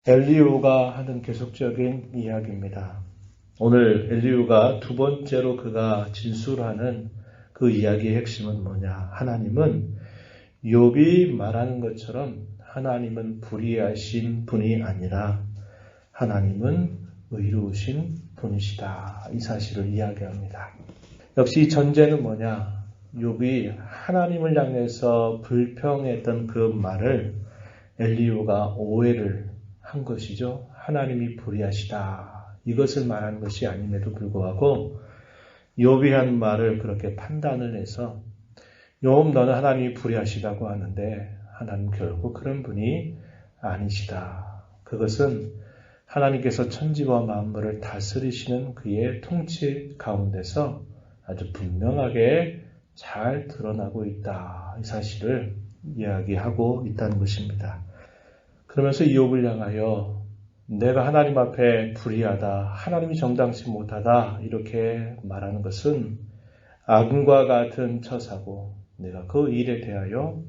엘리후가 하는 계속적인 이야기입니다. 오늘 엘리후가 두 번째로 그가 진술하는 그 이야기의 핵심은 뭐냐? 하나님은 욥이 말하는 것처럼 하나님은 불의하신 분이 아니라 하나님은 의로우신 분이시다. 이 사실을 이야기합니다. 역시 이 전제는 뭐냐? 욥이 하나님을 향해서 불평했던 그 말을 엘리후가 오해를 한 것이죠. 하나님이 불의하시다. 이것을 말하는 것이 아님에도 불구하고 욥이 한 말을 그렇게 판단을 해서 욥 너는 하나님이 불의하시다고 하는데 하나님 결국 그런 분이 아니시다. 그것은 하나님께서 천지와 만물을 다스리시는 그의 통치 가운데서 아주 분명하게 잘 드러나고 있다. 이 사실을 이야기하고 있다는 것입니다. 그러면서 이욥을 향하여 내가 하나님 앞에 불의하다, 하나님이 정당치 못하다 이렇게 말하는 것은 악인과 같은 처사고 내가 그 일에 대하여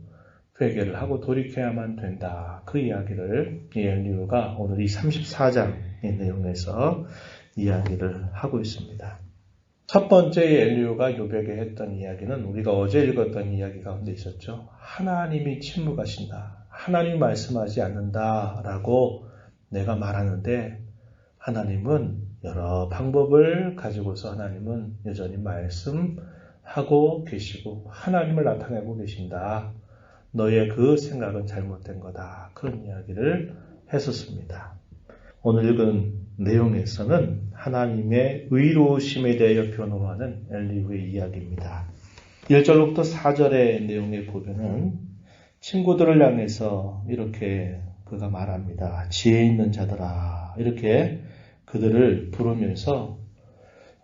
회개를 하고 돌이켜야만 된다. 그 이야기를 엘리후가 오늘 이 34장의 내용에서 이야기를 하고 있습니다. 첫 번째 엘리후가 욥에게 했던 이야기는 우리가 어제 읽었던 이야기 가운데 있었죠. 하나님이 침묵하신다. 하나님이 말씀하지 않는다라고 내가 말하는데 하나님은 여러 방법을 가지고서 하나님은 여전히 말씀하고 계시고 하나님을 나타내고 계신다. 너의 그 생각은 잘못된 거다. 그런 이야기를 했었습니다. 오늘 읽은 내용에서는 하나님의 의로우심에 대하여 변호하는 엘리후의 이야기입니다. 1절로부터 4절의 내용에 보면은 친구들을 향해서 이렇게 그가 말합니다. 지혜 있는 자들아 이렇게 그들을 부르면서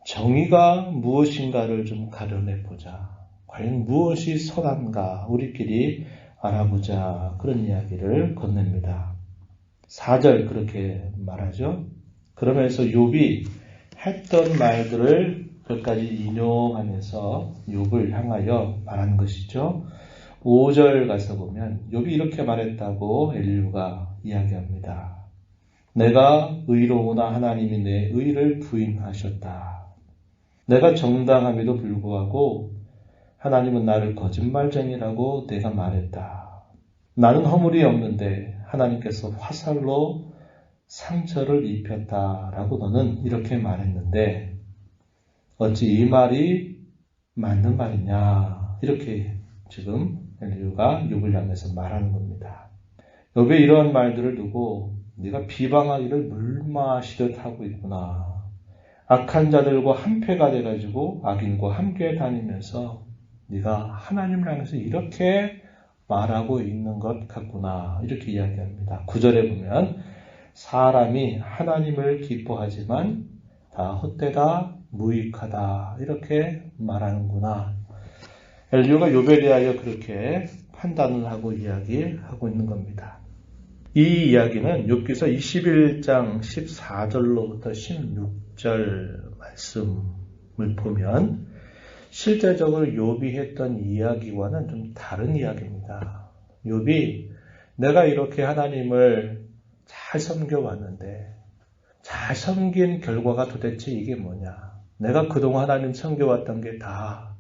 정의가 무엇인가를 좀 가려내보자. 과연 무엇이 선한가 우리끼리 알아보자. 그런 이야기를 건넵니다. 4절 그렇게 말하죠. 그러면서 욥이 했던 말들을 끝까지 인용하면서 욥을 향하여 말하는 것이죠. 5절 가서 보면 욥이 이렇게 말했다고 엘리후가 이야기합니다. 내가 의로우나 하나님이 내 의를 부인하셨다. 내가 정당함에도 불구하고 하나님은 나를 거짓말쟁이라고 내가 말했다. 나는 허물이 없는데 하나님께서 화살로 상처를 입혔다라고 너는 이렇게 말했는데 어찌 이 말이 맞는 말이냐 이렇게 지금 엘리후가 욥을 향해서 말하는 겁니다. 욥의 이러한 말들을 두고 네가 비방하기를 물마시듯 하고 있구나. 악한 자들과 한패가 돼가지고 악인과 함께 다니면서 네가 하나님을 향해서 이렇게 말하고 있는 것 같구나. 이렇게 이야기합니다. 9절에 보면 사람이 하나님을 기뻐하지만 다 헛되다, 무익하다 이렇게 말하는구나. 엘리후가 욥에 대하여 그렇게 판단을 하고 이야기하고 있는 겁니다. 이 이야기는 욥기서 21장 14절로부터 16절 말씀을 보면 실제적으로 욥이 했던 이야기와는 좀 다른 이야기입니다. 욥이 내가 이렇게 하나님을 잘 섬겨왔는데 잘 섬긴 결과가 도대체 이게 뭐냐? 내가 그동안 하나님 섬겨왔던 게 다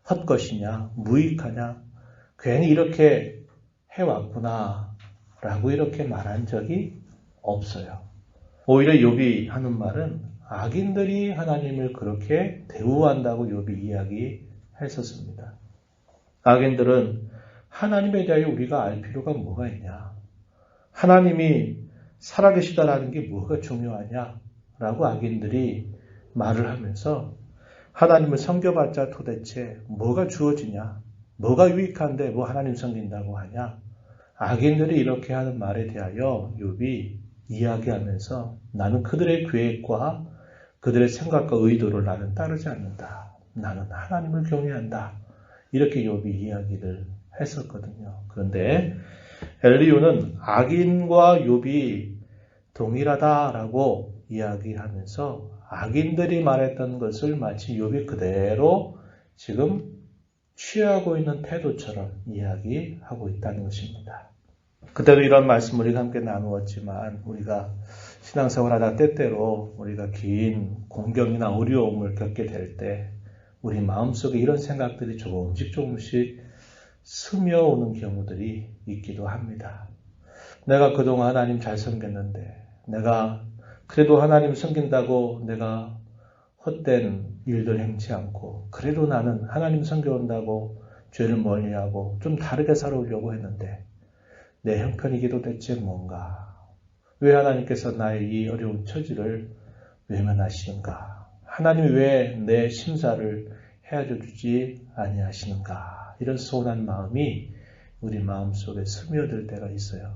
헛것이냐? 무익하냐? 괜히 이렇게 해왔구나 라고 이렇게 말한 적이 없어요. 오히려 욥이 하는 말은 악인들이 하나님을 그렇게 대우한다고 욥이 이야기했었습니다. 악인들은 하나님에 대하여 우리가 알 필요가 뭐가 있냐? 하나님이 살아계시다라는 게 뭐가 중요하냐? 라고 악인들이 말을 하면서 하나님을 섬겨봤자 도대체 뭐가 주어지냐? 뭐가 유익한데 뭐 하나님 섬긴다고 하냐? 악인들이 이렇게 하는 말에 대하여 욥이 이야기하면서 나는 그들의 계획과 그들의 생각과 의도를 나는 따르지 않는다. 나는 하나님을 경외한다. 이렇게 욥이 이야기를 했었거든요. 그런데 엘리후는 악인과 욥이 동일하다라고 이야기하면서 악인들이 말했던 것을 마치 욥이 그대로 지금 취하고 있는 태도처럼 이야기하고 있다는 것입니다. 그때도 이런 말씀 우리가 함께 나누었지만 우리가 신앙생활하다 때때로 우리가 긴 공경이나 어려움을 겪게 될 때 우리 마음속에 이런 생각들이 조금씩 스며오는 경우들이 있기도 합니다. 내가 그동안 하나님 잘 섬겼는데 내가 그래도 하나님 섬긴다고 내가 헛된 일들 행치 않고 그래도 나는 하나님 섬겨온다고 죄를 멀리하고 좀 다르게 살아오려고 했는데 내 형편이기도 대체 뭔가? 왜 하나님께서 나의 이 어려운 처지를 외면하시는가? 하나님이 왜 내 심사를 헤아려 주지 아니하시는가? 이런 서운한 마음이 우리 마음속에 스며들 때가 있어요.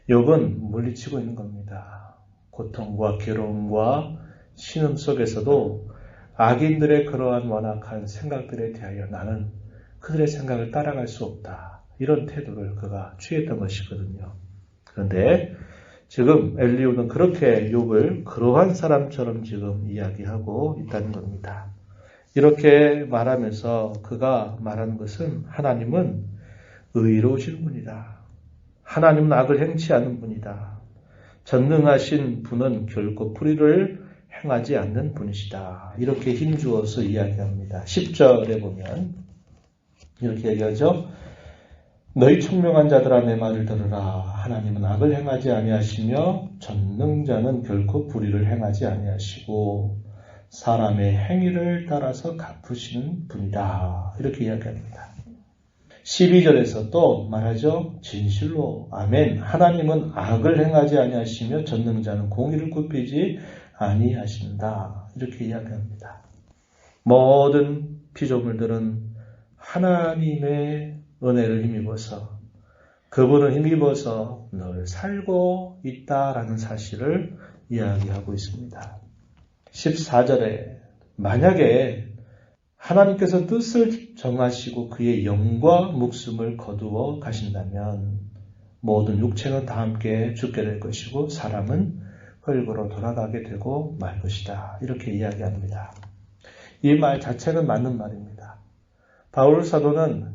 욥은 물리치고 있는 겁니다. 고통과 괴로움과 신음 속에서도 악인들의 그러한 완악한 생각들에 대하여 나는 그들의 생각을 따라갈 수 없다. 이런 태도를 그가 취했던 것이거든요. 그런데 지금 엘리후는 그렇게 욥을 그러한 사람처럼 지금 이야기하고 있다는 겁니다. 이렇게 말하면서 그가 말하는 것은 하나님은 의로우신 분이다. 하나님은 악을 행치 않는 분이다. 전능하신 분은 결코 불의를 행하지 않는 분이시다. 이렇게 힘주어서 이야기합니다. 10절에 보면 이렇게 얘기하죠. 너희 총명한 자들아 내 말을 들으라. 하나님은 악을 행하지 아니하시며 전능자는 결코 불의를 행하지 아니하시고 사람의 행위를 따라서 갚으시는 분이다. 이렇게 이야기합니다. 12절에서 또 말하죠. 진실로 아멘. 하나님은 악을 행하지 아니하시며 전능자는 공의를 굽히지 아니하신다. 이렇게 이야기합니다. 모든 피조물들은 하나님의 은혜를 힘입어서 그분을 힘입어서 늘 살고 있다라는 사실을 이야기하고 있습니다. 14절에 만약에 하나님께서 뜻을 정하시고 그의 영과 목숨을 거두어 가신다면 모든 육체는 다 함께 죽게 될 것이고 사람은 흙으로 돌아가게 되고 말 것이다. 이렇게 이야기합니다. 이 말 자체는 맞는 말입니다. 바울 사도는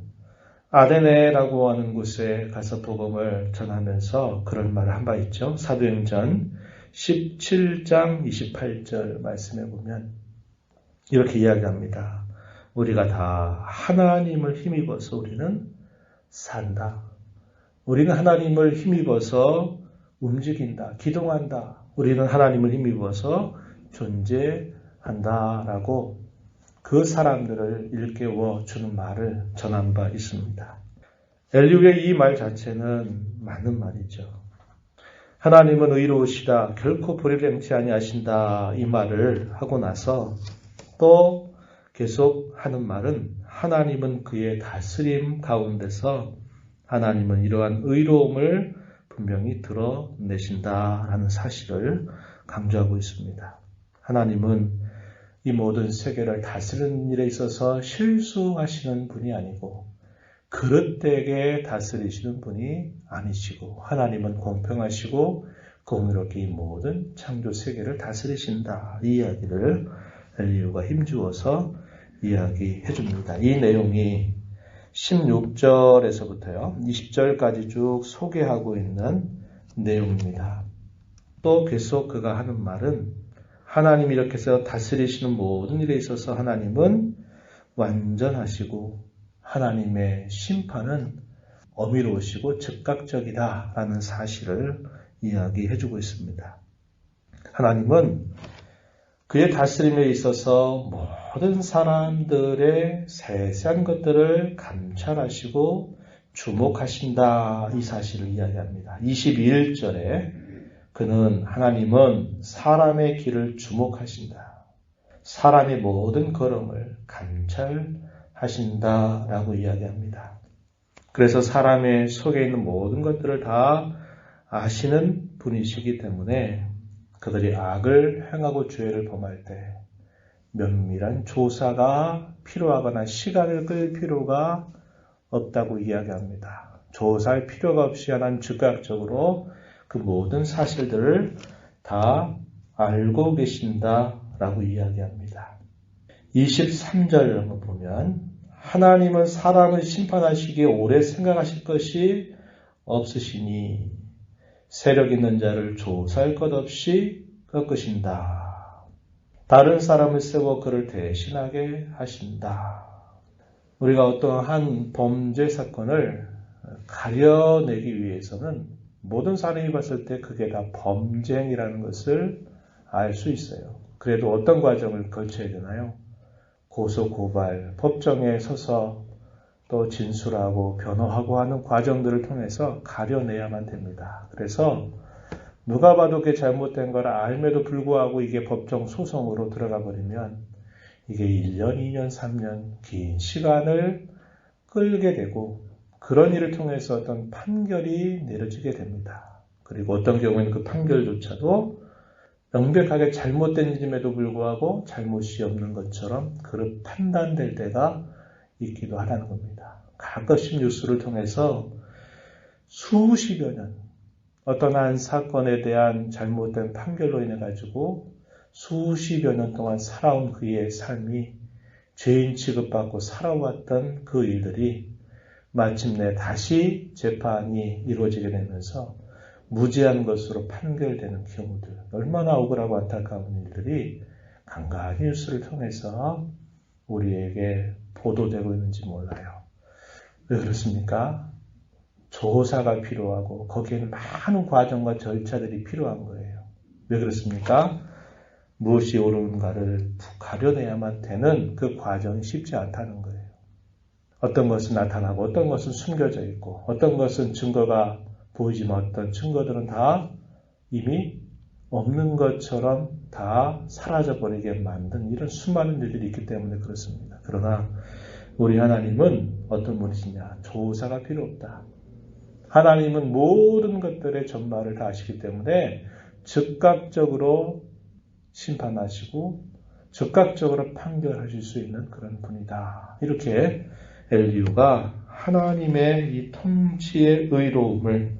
아데네라고 하는 곳에 가서 복음을 전하면서 그런 말을 한 바 있죠. 사도행전 17장 28절 말씀에 보면 이렇게 이야기합니다. 우리가 다 하나님을 힘입어서 우리는 산다. 우리는 하나님을 힘입어서 움직인다. 기동한다. 우리는 하나님을 힘입어서 존재한다라고 그 사람들을 일깨워 주는 말을 전한 바 있습니다. 엘리후의 이 말 자체는 맞는 말이죠. 하나님은 의로우시다. 결코 불의를 행치 아니하신다. 이 말을 하고 나서 또 계속 하는 말은 하나님은 그의 다스림 가운데서 하나님은 이러한 의로움을 분명히 드러내신다라는 사실을 강조하고 있습니다. 하나님은 이 모든 세계를 다스리는 일에 있어서 실수하시는 분이 아니고 그릇되게 다스리시는 분이 아니시고 하나님은 공평하시고 공의롭게 이 모든 창조 세계를 다스리신다. 이 이야기를 엘리후가 힘주어서 이야기해 줍니다. 이 내용이 16절에서부터요 20절까지 쭉 소개하고 있는 내용입니다. 또 계속 그가 하는 말은 하나님이 이렇게 해서 다스리시는 모든 일에 있어서 하나님은 완전하시고 하나님의 심판은 어미로우시고 즉각적이다라는 사실을 이야기해주고 있습니다. 하나님은 그의 다스림에 있어서 모든 사람들의 세세한 것들을 감찰하시고 주목하신다 이 사실을 이야기합니다. 21절에 그는 하나님은 사람의 길을 주목하신다. 사람의 모든 걸음을 감찰하신다라고 이야기합니다. 그래서 사람의 속에 있는 모든 것들을 다 아시는 분이시기 때문에 그들이 악을 행하고 죄를 범할 때 면밀한 조사가 필요하거나 시간을 끌 필요가 없다고 이야기합니다. 조사할 필요가 없이 하나님 즉각적으로 그 모든 사실들을 다 알고 계신다라고 이야기합니다. 23절 한번 보면 하나님은 사람을 심판하시기에 오래 생각하실 것이 없으시니 세력 있는 자를 조사할 것 없이 꺾으신다. 다른 사람을 세워 그를 대신하게 하신다. 우리가 어떠한 범죄 사건을 가려내기 위해서는 모든 사람이 봤을 때 그게 다 범죄행위라는 것을 알 수 있어요. 그래도 어떤 과정을 거쳐야 되나요? 고소, 고발, 법정에 서서 또 진술하고 변호하고 하는 과정들을 통해서 가려내야만 됩니다. 그래서 누가 봐도 그게 잘못된 거라 알매도 불구하고 이게 법정 소송으로 들어가 버리면 이게 1년, 2년, 3년 긴 시간을 끌게 되고 그런 일을 통해서 어떤 판결이 내려지게 됩니다. 그리고 어떤 경우에는 그 판결조차도 명백하게 잘못된 일임에도 불구하고 잘못이 없는 것처럼 그렇게 판단될 때가 있기도 하다는 겁니다. 가끔씩 뉴스를 통해서 수십여 년 어떤 한 사건에 대한 잘못된 판결로 인해 가지고 수십여 년 동안 살아온 그의 삶이 죄인 취급받고 살아왔던 그 일들이 마침내 다시 재판이 이루어지게 되면서 무죄한 것으로 판결되는 경우들, 얼마나 억울하고 안타까운 일들이 간간히 뉴스를 통해서 우리에게 보도되고 있는지 몰라요. 왜 그렇습니까? 조사가 필요하고 거기에는 많은 과정과 절차들이 필요한 거예요. 왜 그렇습니까? 무엇이 옳은가를 가려내야만 되는 그 과정이 쉽지 않다는 거예요. 어떤 것은 나타나고 어떤 것은 숨겨져 있고 어떤 것은 증거가 보이지만 어떤 증거들은 다 이미 없는 것처럼 다 사라져버리게 만든 이런 수많은 일들이 있기 때문에 그렇습니다. 그러나 우리 하나님은 어떤 분이시냐? 조사가 필요 없다. 하나님은 모든 것들의 전말을 다 아시기 때문에 즉각적으로 심판하시고 즉각적으로 판결하실 수 있는 그런 분이다. 이렇게 엘리후가 하나님의 이 통치의 의로움을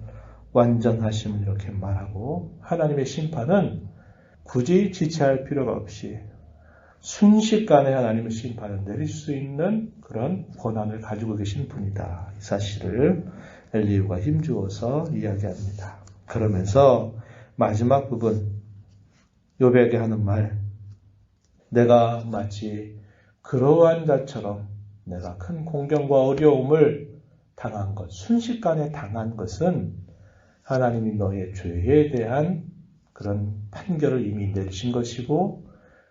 완전하심을 이렇게 말하고 하나님의 심판은 굳이 지체할 필요가 없이 순식간에 하나님의 심판을 내릴 수 있는 그런 권한을 가지고 계신 분이다. 이 사실을 엘리후가 힘주어서 이야기합니다. 그러면서 마지막 부분 욥에게 하는 말, 내가 마치 그러한 자처럼 내가 큰 공경과 어려움을 당한 것, 순식간에 당한 것은 하나님이 너의 죄에 대한 그런 판결을 이미 내리신 것이고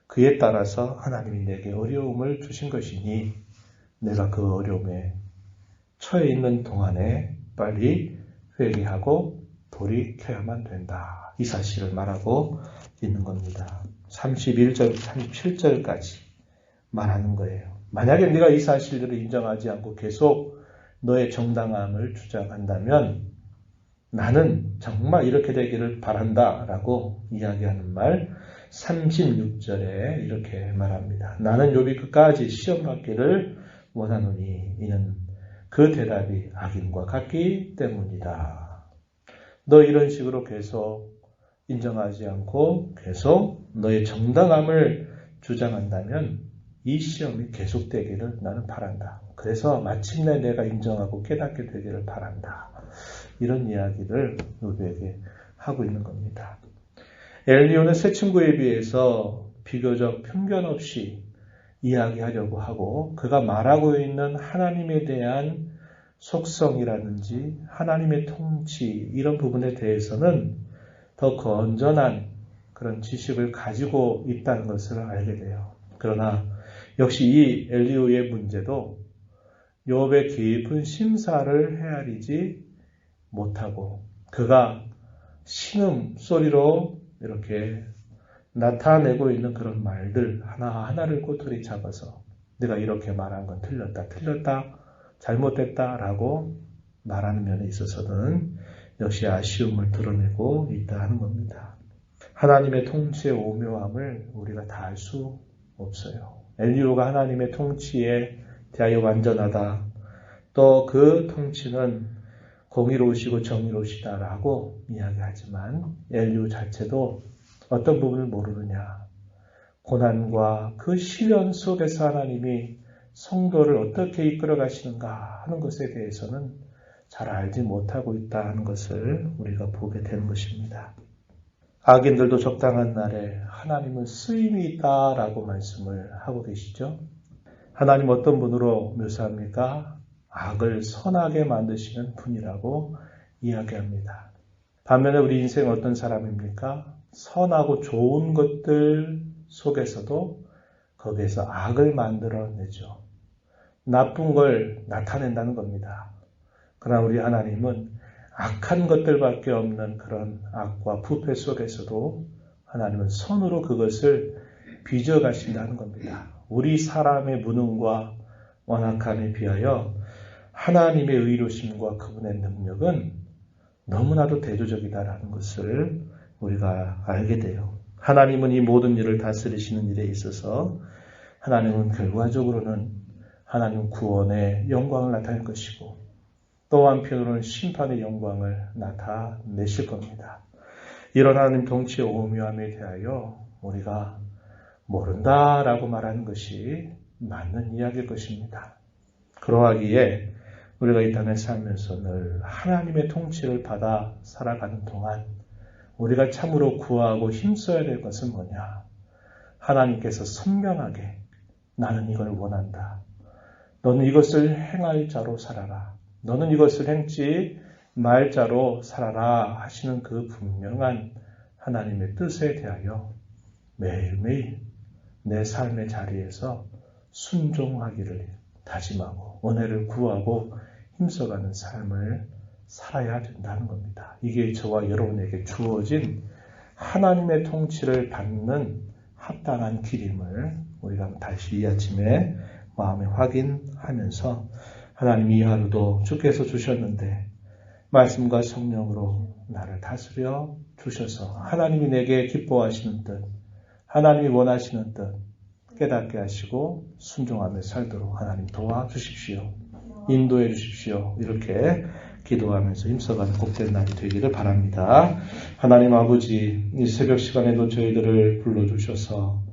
그에 따라서 하나님이 내게 어려움을 주신 것이니 내가 그 어려움에 처해 있는 동안에 빨리 회개하고 돌이켜야만 된다. 이 사실을 말하고 있는 겁니다. 31절, 37절까지 말하는 거예요. 만약에 네가 이 사실들을 인정하지 않고 계속 너의 정당함을 주장한다면 나는 정말 이렇게 되기를 바란다 라고 이야기하는 말 36절에 이렇게 말합니다. 나는 욥이 끝까지 시험받기를 원하노니 이는 그 대답이 악인과 같기 때문이다. 너 이런 식으로 계속 인정하지 않고 계속 너의 정당함을 주장한다면 이 시험이 계속되기를 나는 바란다. 그래서 마침내 내가 인정하고 깨닫게 되기를 바란다. 이런 이야기를 욥에게 하고 있는 겁니다. 엘리후는 세 친구에 비해서 비교적 편견 없이 이야기하려고 하고 그가 말하고 있는 하나님에 대한 속성이라든지 하나님의 통치 이런 부분에 대해서는 더 건전한 그런 지식을 가지고 있다는 것을 알게 돼요. 그러나 역시 이 엘리후의 문제도 욥의 깊은 심사를 헤아리지 못하고 그가 신음소리로 이렇게 나타내고 있는 그런 말들 하나하나를 꼬투리 잡아서 내가 이렇게 말한 건 틀렸다, 잘못됐다라고 말하는 면에 있어서는 역시 아쉬움을 드러내고 있다 하는 겁니다. 하나님의 통치의 오묘함을 우리가 다 알 수 없어요. 엘리후가 하나님의 통치에 대하여 완전하다. 또 그 통치는 공의로우시고 정의로우시다라고 이야기하지만 엘리후 자체도 어떤 부분을 모르느냐. 고난과 그 시련 속에서 하나님이 성도를 어떻게 이끌어 가시는가 하는 것에 대해서는 잘 알지 못하고 있다는 것을 우리가 보게 되는 것입니다. 악인들도 적당한 날에 하나님은 쓰임이 있다라고 말씀을 하고 계시죠. 하나님 어떤 분으로 묘사합니까? 악을 선하게 만드시는 분이라고 이야기합니다. 반면에 우리 인생 어떤 사람입니까? 선하고 좋은 것들 속에서도 거기에서 악을 만들어내죠. 나쁜 걸 나타낸다는 겁니다. 그러나 우리 하나님은 악한 것들밖에 없는 그런 악과 부패 속에서도 하나님은 선으로 그것을 빚어가신다는 겁니다. 우리 사람의 무능과 완악함에 비하여 하나님의 의로심과 그분의 능력은 너무나도 대조적이다라는 것을 우리가 알게 돼요. 하나님은 이 모든 일을 다스리시는 일에 있어서 하나님은 결과적으로는 하나님 구원의 영광을 나타낼 것이고 또 한편으로는 심판의 영광을 나타내실 겁니다. 이런 하나님 통치의 오묘함에 대하여 우리가 모른다라고 말하는 것이 맞는 이야기일 것입니다. 그러하기에 우리가 이 땅에 살면서 늘 하나님의 통치를 받아 살아가는 동안 우리가 참으로 구하고 힘써야 될 것은 뭐냐? 하나님께서 선명하게 나는 이걸 원한다. 너는 이것을 행할 자로 살아라. 너는 이것을 행지 말 자로 살아라 하시는 그 분명한 하나님의 뜻에 대하여 매일매일 내 삶의 자리에서 순종하기를 다짐하고 은혜를 구하고 힘써가는 삶을 살아야 된다는 겁니다. 이게 저와 여러분에게 주어진 하나님의 통치를 받는 합당한 길임을 우리가 다시 이 아침에 마음에 확인하면서 하나님 이 하루도 주께서 주셨는데 말씀과 성령으로 나를 다스려 주셔서 하나님이 내게 기뻐하시는 뜻, 하나님이 원하시는 뜻 깨닫게 하시고 순종하며 살도록 하나님 도와주십시오. 인도해 주십시오. 이렇게 기도하면서 힘써가는 복된 날이 되기를 바랍니다. 하나님 아버지, 이 새벽 시간에도 저희들을 불러주셔서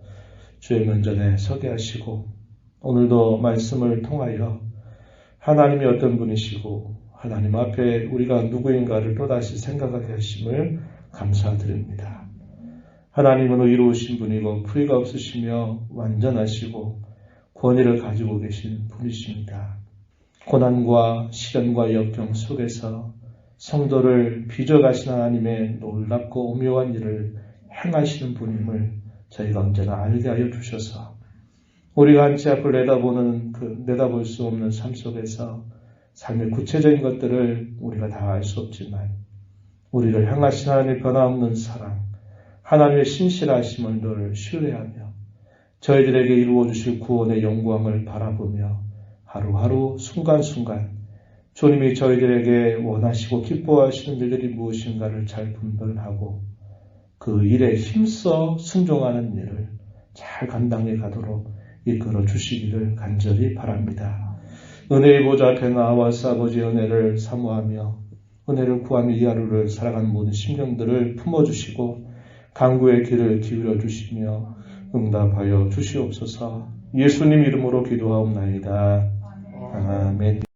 주의 면전에 서게 하시고 오늘도 말씀을 통하여 하나님이 어떤 분이시고 하나님 앞에 우리가 누구인가를 또다시 생각하게 하심을 감사드립니다. 하나님은 의로우신 분이고 풀이가 없으시며 완전하시고 권위를 가지고 계신 분이십니다. 고난과 시련과 역경 속에서 성도를 빚어가신 하나님의 놀랍고 오묘한 일을 행하시는 분임을 저희가 언제나 알게 하여 주셔서 우리가 한치 앞을 내다볼 수 없는 삶 속에서 삶의 구체적인 것들을 우리가 다 알 수 없지만 우리를 향하신 하나님의 변함없는 사랑, 하나님의 신실하심을 늘 신뢰하며 저희들에게 이루어 주실 구원의 영광을 바라보며 하루하루 순간순간 주님이 저희들에게 원하시고 기뻐하시는 일들이 무엇인가를 잘 분별하고 그 일에 힘써 순종하는 일을 잘 감당해 가도록 이끌어 주시기를 간절히 바랍니다. 은혜의 보좌 앞에 나와서 아버지의 은혜를 사모하며 은혜를 구하며 이 하루를 살아가는 모든 심령들을 품어주시고 강구의 길을 기울여 주시며 응답하여 주시옵소서. 예수님 이름으로 기도하옵나이다. 아멘.